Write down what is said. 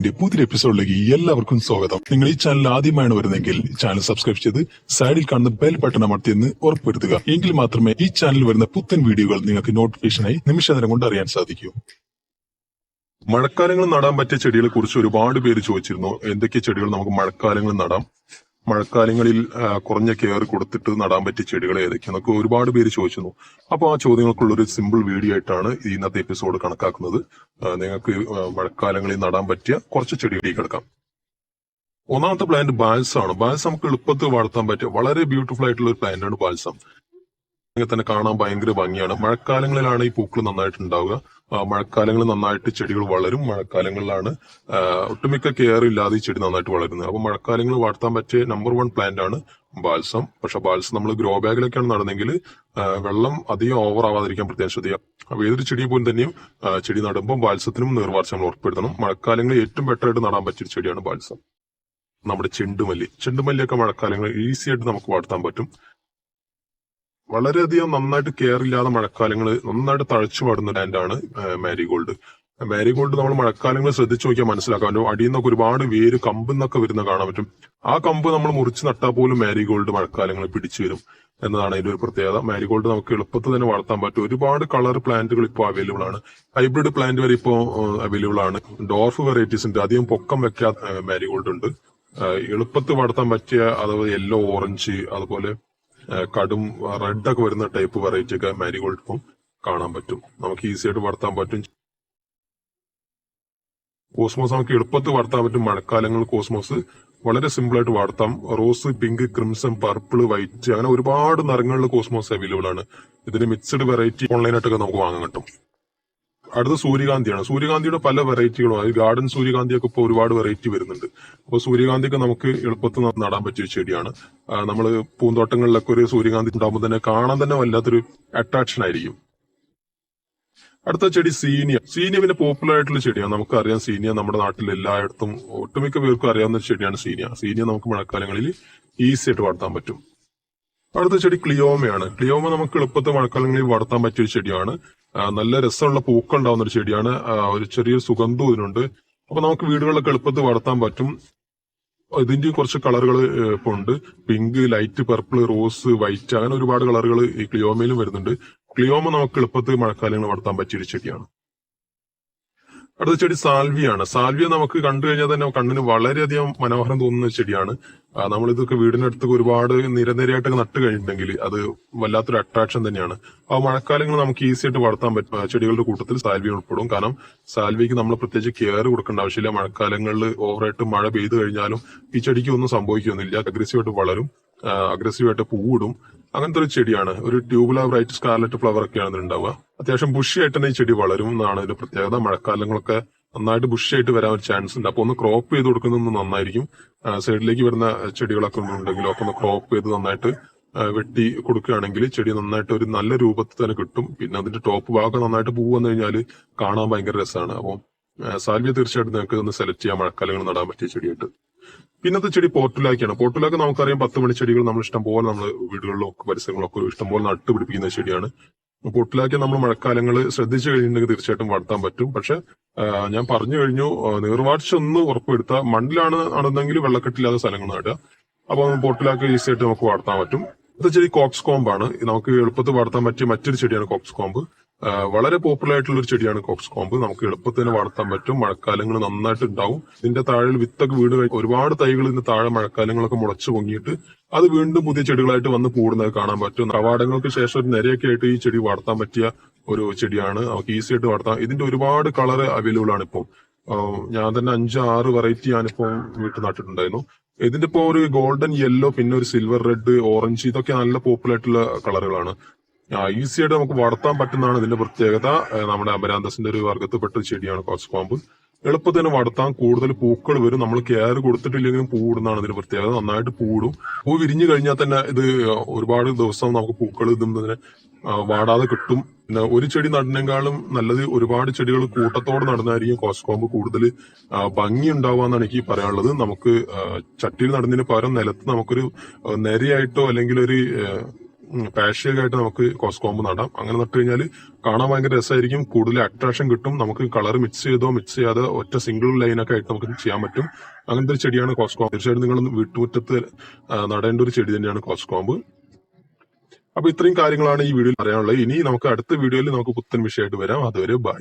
പുതിയ എപ്പിസോഡിലേക്ക് എല്ലാവർക്കും സ്വാഗതം. നിങ്ങൾ ഈ ചാനൽ ആദ്യമായാണ് വരുന്നതെങ്കിൽ ചാനൽ സബ്സ്ക്രൈബ് ചെയ്ത് സൈഡിൽ കാണുന്ന ബെൽ ബട്ടൺ അമർത്തിയെന്ന് ഉറപ്പുവരുത്തുക. എങ്കിൽ മാത്രമേ ഈ ചാനലിൽ വരുന്ന പുത്തൻ വീഡിയോകൾ നിങ്ങൾക്ക് നോട്ടിഫിക്കേഷനായി നിമിഷനേരം കൊണ്ട് അറിയാൻ സാധിക്കൂ. മഴക്കാലങ്ങളിൽ നടാൻ പറ്റിയ ചെടികളെ കുറിച്ച് ഒരുപാട് പേര് ചോദിച്ചിരുന്നു. എന്തൊക്കെ ചെടികൾ നമുക്ക് മഴക്കാലങ്ങളിൽ നടാം, മഴക്കാലങ്ങളിൽ കുറഞ്ഞ കെയർ കൊടുത്തിട്ട് നടാൻ പറ്റിയ ചെടികൾ ഏതൊക്കെയാണെന്നൊക്കെ ഒരുപാട് പേര് ചോദിച്ചിരുന്നു. അപ്പോൾ ആ ചോദ്യങ്ങൾക്കുള്ള ഒരു സിമ്പിൾ വീഡിയോ ആയിട്ടാണ് ഇന്നത്തെ എപ്പിസോഡ് കണക്കാക്കുന്നത്. നിങ്ങൾക്ക് മഴക്കാലങ്ങളിൽ നടാൻ പറ്റിയ കുറച്ച് ചെടികളിലേക്ക് കിടക്കാം. ഒന്നാമത്തെ പ്ലാന്റ് ബാൽസം ആണ്. ബാൽസം നമുക്ക് എളുപ്പത്തിൽ വളർത്താൻ പറ്റിയ വളരെ ബ്യൂട്ടിഫുൾ ആയിട്ടുള്ള ഒരു പ്ലാന്റ് ആണ് ബാൽസം. തന്നെ കാണാൻ ഭയങ്കര ഭംഗിയാണ്. മഴക്കാലങ്ങളിലാണ് ഈ പൂക്കൾ നന്നായിട്ട് ഉണ്ടാവുക. മഴക്കാലങ്ങളിൽ നന്നായിട്ട് ചെടികൾ വളരും. മഴക്കാലങ്ങളിലാണ് ഒട്ടുമിക്ക കെയർ ഇല്ലാതെ ഈ ചെടി നന്നായിട്ട് വളരുന്നത്. അപ്പൊ മഴക്കാലങ്ങളിൽ വളർത്താൻ പറ്റിയ നമ്പർ 1 പ്ലാന്റ് ആണ് ബാൽസം. പക്ഷെ ബാൽസം നമ്മൾ ഗ്രോ ബാഗിലൊക്കെയാണ് നടന്നെങ്കിൽ വെള്ളം അധികം ഓവർ ആവാതിരിക്കാൻ പ്രത്യേകം ശ്രദ്ധിക്കുക. അപ്പൊ ഏതൊരു ചെടിയെ പോലും തന്നെയും ചെടി നടുമ്പോൾ ബാൽസത്തിനും നീർവാർച്ച നമ്മൾ ഉറപ്പെടുത്തണം. മഴക്കാലങ്ങളിൽ ഏറ്റവും ബെറ്റർ ആയിട്ട് നടാൻ പറ്റിയ ചെടിയാണ് ബാൽസം. നമ്മുടെ ചെണ്ടുമല്ലിയൊക്കെ മഴക്കാലങ്ങളിൽ ഈസി ആയിട്ട് നമുക്ക് വളർത്താൻ പറ്റും. വളരെയധികം നന്നായിട്ട് കെയർ ഇല്ലാതെ മഴക്കാലങ്ങൾ നന്നായിട്ട് തഴച്ചു പാടുന്ന പ്ലാന്റാണ് മാരിഗോൾഡ്. മാരിഗോൾഡ് നമ്മൾ മഴക്കാലങ്ങൾ ശ്രദ്ധിച്ചു നോക്കിയാൽ മനസ്സിലാക്കാം. അതിന്റെ അടിയിൽ നിന്നൊക്കെ ഒരുപാട് വേര് കമ്പെന്നൊക്കെ വരുന്ന കാണാൻ പറ്റും. ആ കമ്പ് നമ്മൾ മുറിച്ച് നട്ടാൽ പോലും മാരിഗോൾഡ് മഴക്കാലങ്ങളിൽ പിടിച്ചു വരും എന്നതാണ് അതിന്റെ ഒരു പ്രത്യേകത. മാരിഗോൾഡ് നമുക്ക് എളുപ്പത്തിൽ തന്നെ വളർത്താൻ പറ്റും. ഒരുപാട് കളർ പ്ലാന്റുകൾ ഇപ്പോൾ അവൈലബിൾ ആണ്. ഹൈബ്രിഡ് പ്ലാന്റ് വരെ ഇപ്പോൾ അവൈലബിൾ ആണ്. ഡോർഫ് വെറൈറ്റീസ് ഉണ്ട്. അധികം പൊക്കം വെക്കാത്ത മാരിഗോൾഡ് ഉണ്ട്. എളുപ്പത്തിൽ വളർത്താൻ പറ്റിയ അതായത് യെല്ലോ, ഓറഞ്ച്, അതുപോലെ കടും റെഡ് ഒക്കെ വരുന്ന ടൈപ്പ് വെറൈറ്റി ഒക്കെ മാരിഗോൾഡ് ഇപ്പം കാണാൻ പറ്റും. നമുക്ക് ഈസി ആയിട്ട് വളർത്താൻ പറ്റും. കോസ്മോസ് നമുക്ക് എളുപ്പത്തിൽ വളർത്താൻ പറ്റും. മഴക്കാലങ്ങളിൽ കോസ്മോസ് വളരെ സിമ്പിൾ ആയിട്ട് വളർത്താം. Rose, pink, crimson, purple, white അങ്ങനെ ഒരുപാട് നിറങ്ങളിൽ കോസ്മോസ് അവൈലബിൾ ആണ്. ഇതിന് മിക്സഡ് വെറൈറ്റി ഓൺലൈനായിട്ടൊക്കെ നമുക്ക് വാങ്ങാൻ കിട്ടും. അടുത്ത സൂര്യകാന്തിയാണ്. സൂര്യകാന്തിയുടെ പല വെറൈറ്റികളും, അതായത് ഗാർഡൻ സൂര്യകാന്തിയൊക്കെ ഇപ്പോൾ ഒരുപാട് വെറൈറ്റി വരുന്നുണ്ട്. അപ്പോൾ സൂര്യകാന്തിയൊക്കെ നമുക്ക് എളുപ്പത്തിൽ നടാൻ പറ്റിയ ചെടിയാണ്. നമ്മൾ പൂന്തോട്ടങ്ങളിലൊക്കെ ഒരു സൂര്യകാന്തി ഉണ്ടാകുമ്പോൾ തന്നെ കാണാൻ തന്നെ വല്ലാത്തൊരു അട്രാക്ഷൻ ആയിരിക്കും. അടുത്ത ചെടി സീനിയ. പിന്നെ പോപ്പുലർ ആയിട്ടുള്ള ചെടിയാണ്. നമുക്കറിയാം സീനിയ നമ്മുടെ നാട്ടിൽ എല്ലായിടത്തും ഒട്ടുമിക്ക പേർക്കും അറിയാവുന്ന ചെടിയാണ് സീനിയ നമുക്ക് മഴക്കാലങ്ങളിൽ ഈസി ആയിട്ട് വളർത്താൻ പറ്റും. അടുത്ത ചെടി ക്ലിയോമയാണ്. ക്ലിയോമ നമുക്ക് എളുപ്പത്തിൽ മഴക്കാലങ്ങളിൽ വളർത്താൻ പറ്റിയ ഒരു ചെടിയാണ്. നല്ല രസമുള്ള പൂക്കൾ ഉണ്ടാവുന്ന ഒരു ചെടിയാണ്. ഒരു ചെറിയൊരു സുഗന്ധവും ഇതിനുണ്ട്. അപ്പൊ നമുക്ക് വീടുകളിലൊക്കെ എളുപ്പത്തിൽ വളർത്താൻ പറ്റും. ഇതിന്റെ കുറച്ച് കളറുകൾ ഇപ്പൊ ഉണ്ട്. Pink, light purple, rose, white അങ്ങനെ ഒരുപാട് കളറുകൾ ഈ ക്ലിയോമയിലും വരുന്നുണ്ട്. ക്ലിയോമ നമുക്ക് എളുപ്പത്തിൽ മഴക്കാലങ്ങളിൽ വളർത്താൻ പറ്റിയ ഒരു ചെടിയാണ്. അടുത്ത ചെടി സാൽവിയാണ്. സാൽവിയ നമുക്ക് കണ്ടു കഴിഞ്ഞാൽ തന്നെ കണ്ണിന് വളരെയധികം മനോഹരം തോന്നുന്ന ചെടിയാണ്. നമ്മളിതൊക്കെ വീടിനടുത്തൊക്കെ ഒരുപാട് നിരനിരയായിട്ടൊക്കെ നട്ട് കഴിഞ്ഞിട്ടുണ്ടെങ്കിൽ അത് വല്ലാത്തൊരു അട്രാക്ഷൻ തന്നെയാണ്. ആ മഴക്കാലങ്ങളിൽ നമുക്ക് ഈസി ആയിട്ട് വളർത്താൻ പറ്റും. ചെടികളുടെ കൂട്ടത്തിൽ സാൽവിയ ഉൾപ്പെടും. കാരണം സാൽവിക്ക് നമ്മൾ പ്രത്യേകിച്ച് കെയർ കൊടുക്കേണ്ട ആവശ്യമില്ല. മഴക്കാലങ്ങളിൽ ഓവറായിട്ട് മഴ പെയ്തു കഴിഞ്ഞാലും ഈ ചെടിക്ക് ഒന്നും സംഭവിക്കുകയൊന്നുമില്ല. അഗ്രസീവായിട്ട് വളരും, അഗ്രസീവായിട്ട് പൂവിടും. അങ്ങനത്തെ ഒരു ചെടിയാണ്. ഒരു ട്യൂബുലർ ബ്രൈറ്റ് സ്കാർലറ്റ് ഫ്ലവർ ഒക്കെയാണ് ഇതിനുണ്ടാവുക. അത്യാവശ്യം ബുഷിയായിട്ട് തന്നെ ഈ ചെടി വളരും എന്നാണ് ഇതിന്റെ പ്രത്യേകത. മഴക്കാലങ്ങളൊക്കെ നന്നായിട്ട് ബുഷിയായിട്ട് വരാൻ ഒരു ചാൻസ് ഉണ്ട്. അപ്പൊ ഒന്ന് ക്രോപ്പ് ചെയ്ത് കൊടുക്കുന്നത് നന്നായിരിക്കും. സൈഡിലേക്ക് വരുന്ന ചെടികളൊക്കെ ഉണ്ടെങ്കിലും ഒക്കെ ഒന്ന് ക്രോപ്പ് ചെയ്ത് നന്നായിട്ട് വെട്ടി കൊടുക്കുകയാണെങ്കിൽ ചെടി നന്നായിട്ട് ഒരു നല്ല രൂപത്തിൽ തന്നെ കിട്ടും. പിന്നെ അതിന്റെ ടോപ്പ് ഭാഗം നന്നായിട്ട് പൂ വന്നു കഴിഞ്ഞാൽ കാണാൻ ഭയങ്കര രസമാണ്. അപ്പം സാൽവിയ തീർച്ചയായിട്ടും നിങ്ങൾക്ക് ഒന്ന് സെലക്ട് ചെയ്യാം മഴക്കാലങ്ങൾ നടാൻ പറ്റിയ ചെടിയായിട്ട്. പിന്നത്തെ ചെടി പോർട്ടുലാക്കിയാണ്. പോർട്ടുലാക്ക് നമുക്കറിയാം 10 മണി ചെടികൾ നമ്മൾ ഇഷ്ടംപോലെ നമ്മൾ വീടുകളിലൊക്കെ പരിസരങ്ങളൊക്കെ ഇഷ്ടംപോലെ നട്ടുപിടിപ്പിക്കുന്ന ചെടിയാണ്. പോർട്ടുലാക്കി നമ്മൾ മഴക്കാലങ്ങൾ ശ്രദ്ധിച്ചു കഴിഞ്ഞിട്ടുണ്ടെങ്കിൽ തീർച്ചയായിട്ടും വളർത്താൻ പറ്റും. പക്ഷെ ഞാൻ പറഞ്ഞു കഴിഞ്ഞു, നീർവാർച്ച ഒന്ന് ഉറപ്പുവരുത്തുക. മണ്ണിലാണ് നടന്നെങ്കിൽ വെള്ളക്കെട്ടില്ലാത്ത സ്ഥലങ്ങൾ നടുക. അപ്പൊ പോർട്ടുലാക്ക് ഈസി ആയിട്ട് നമുക്ക് വളർത്താൻ പറ്റും. അടുത്ത ചെടി കോക്സ് കോമ്പാണ്. നമുക്ക് എളുപ്പത്തിൽ വളർത്താൻ പറ്റിയ മറ്റൊരു ചെടിയാണ് കോക്സ് കോമ്പ്. വളരെ പോപ്പുലർ ആയിട്ടുള്ള ഒരു ചെടിയാണ് കോക്സ് കോമ്പ്. നമുക്ക് എളുപ്പത്തിന് വളർത്താൻ പറ്റും. മഴക്കാലങ്ങൾ നന്നായിട്ട് ഉണ്ടാവും. ഇതിന്റെ താഴെ വിത്തൊക്കെ വീട് ഒരുപാട് തൈകൾ ഇതിന്റെ താഴെ മഴക്കാലങ്ങളൊക്കെ മുളച്ചു പൊങ്ങിയിട്ട് അത് വീണ്ടും പുതിയ ചെടികളായിട്ട് വന്ന് കൂടുന്നത് കാണാൻ പറ്റും. കവാടങ്ങൾക്ക് ശേഷം ഒരു നിരയൊക്കെ ആയിട്ട് ഈ ചെടി വളർത്താൻ പറ്റിയ ഒരു ചെടിയാണ്. നമുക്ക് ഈസി ആയിട്ട് വളർത്താം. ഇതിന്റെ ഒരുപാട് കളർ അവൈലബിൾ ആണ് ഇപ്പം. ഞാൻ തന്നെ 5-6 വെറൈറ്റി ഞാനിപ്പോ വീട്ടിൽ നട്ടിട്ടുണ്ടായിരുന്നു. ഇതിന്റെ ഇപ്പോ ഒരു ഗോൾഡൻ യെല്ലോ, പിന്നെ ഒരു സിൽവർ റെഡ്, ഓറഞ്ച്, ഇതൊക്കെ നല്ല പോപ്പുലർ ആയിട്ടുള്ള കളറുകളാണ്. ഈസി ആയിട്ട് നമുക്ക് വളർത്താൻ പറ്റുന്നതാണ് ഇതിന്റെ പ്രത്യേകത. നമ്മുടെ അമരാന്തസിന്റെ ഒരു വർഗത്തിൽപ്പെട്ട ചെടിയാണ് കോക്സ് കോമ്പ്. എളുപ്പത്തിൽ തന്നെ വളർത്താൻ, കൂടുതൽ പൂക്കൾ വരും. നമ്മൾ കെയർ കൊടുത്തിട്ടില്ലെങ്കിലും പൂടുന്നതാണ് ഇതിന്റെ പ്രത്യേകത. നന്നായിട്ട് പൂടും. പൂ വിരിഞ്ഞു കഴിഞ്ഞാൽ തന്നെ ഇത് ഒരുപാട് ദിവസം നമുക്ക് പൂക്കൾ ഇതിനെ വാടാതെ കിട്ടും. പിന്നെ ഒരു ചെടി നടുന്നേക്കാളും നല്ലത് ഒരുപാട് ചെടികൾ കൂട്ടത്തോടെ നടുന്നതായിരിക്കും കോക്സ് കോമ്പ് കൂടുതൽ ഭംഗി ഉണ്ടാവുക എന്നാണ് എനിക്ക് പറയാനുള്ളത്. നമുക്ക് ചട്ടിയിൽ നടുന്നതിന് പകരം നിലത്ത് നമുക്കൊരു നിരയായിട്ടോ അല്ലെങ്കിൽ ഒരു പാഷ്യലായിട്ട് നമുക്ക് കോസ്കോമ്പ് നടാം. അങ്ങനെ നട്ടു കഴിഞ്ഞാൽ കാണാൻ ഭയങ്കര രസമായിരിക്കും, കൂടുതൽ അട്രാക്ഷൻ കിട്ടും. നമുക്ക് കളർ മിക്സ് ചെയ്തോ മിക്സ് ചെയ്യാതെ ഒറ്റ സിംഗിൾ ലൈനൊക്കെ ആയിട്ട് നമുക്ക് ചെയ്യാൻ പറ്റും. അങ്ങനത്തെ ഒരു ചെടിയാണ് കോസ്കോമ്പ്. തീർച്ചയായിട്ടും നിങ്ങൾ വീട്ടുമുറ്റത്ത് നടേണ്ട ഒരു ചെടി തന്നെയാണ് കോസ്കോമ്പ്. അപ്പൊ ഇത്രയും കാര്യങ്ങളാണ് ഈ വീഡിയോയിൽ പറയാനുള്ളത്. ഇനി നമുക്ക് അടുത്ത വീഡിയോയിൽ നമുക്ക് പുത്തൻ വിഷയമായിട്ട് വരാം. അതുവരെ ബൈ.